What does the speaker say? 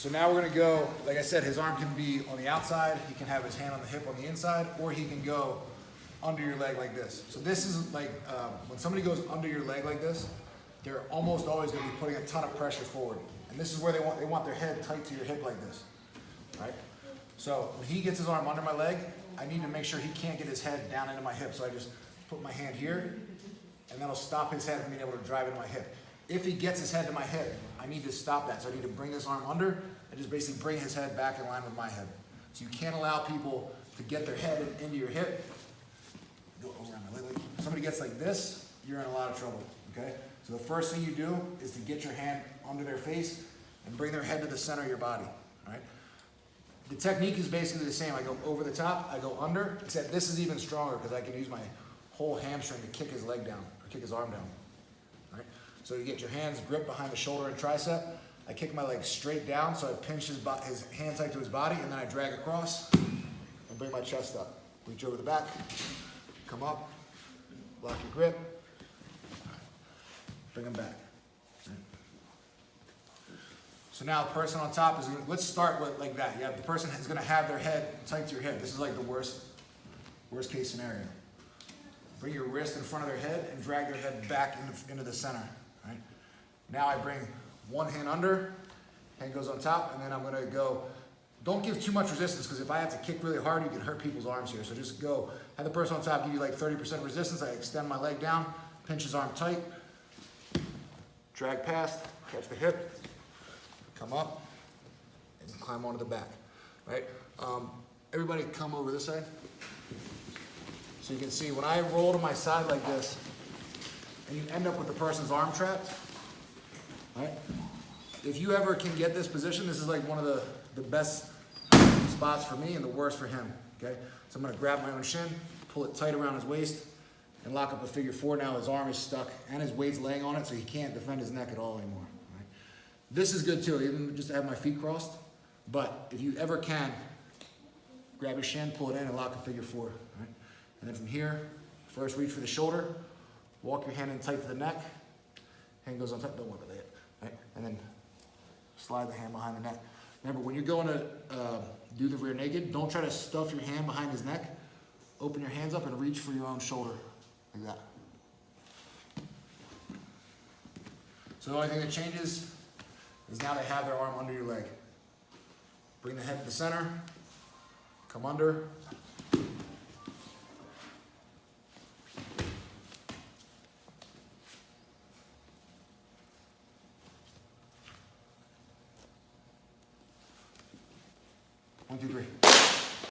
So now we're gonna go, like I said, his arm can be on the outside, he can have his hand on the hip on the inside, or he can go under your leg like this. So this is like, when somebody goes under your leg like this, they're almost always gonna be putting a ton of pressure forward. And this is where they want their head tight to your hip like this, right? So when he gets his arm under my leg, I need to make sure he can't get his head down into my hip. So I just put my hand here, and that'll stop his head from being able to drive into my hip. If he gets his head to my hip, I need to stop that. So I need to bring this arm under and just basically bring his head back in line with my head. So you can't allow people to get their head into your hip. Go around my leg. If somebody gets like this, you're in a lot of trouble, okay? So the first thing you do is to get your hand under their face and bring their head to the center of your body, all right? The technique is basically the same. I go over the top, I go under, except this is even stronger because I can use my whole hamstring to kick his leg down, or kick his arm down, all right? So you get your hands gripped behind the shoulder and tricep. I kick my leg straight down, so I pinch his hand tight to his body, and then I drag across and bring my chest up. Reach over the back, come up, lock your grip, bring them back. So now the person on top is gonna, let's start with like that. Yeah, the person is gonna have their head tight to your hip. This is like the worst case scenario. Bring your wrist in front of their head and drag their head back into the center, right? Now I bring one hand under, hand goes on top, and then I'm gonna go, don't give too much resistance, because if I have to kick really hard, you can hurt people's arms here. So just go, have the person on top give you like 30% resistance. I extend my leg down, pinch his arm tight, drag past, catch the hip, come up, and climb onto the back, right? Everybody come over this side. So you can see when I roll to my side like this, and you end up with the person's arm trapped, right? If you ever can get this position, this is like one of the best spots for me and the worst for him, okay? So I'm gonna grab my own shin, pull it tight around his waist, and lock up a figure four. Now his arm is stuck and his weight's laying on it, so he can't defend his neck at all anymore, right? This is good too, even just to have my feet crossed, but if you ever can, grab your shin, pull it in, and lock a figure four, right? And then from here, first reach for the shoulder, walk your hand in tight to the neck, hand goes on top, don't worry about that, right? And then slide the hand behind the neck. Remember, when you're going to do the rear naked, don't try to stuff your hand behind his neck. Open your hands up and reach for your own shoulder, like that. So the only thing that changes is now they have their arm under your leg. Bring the head to the center, come under, one, two, three.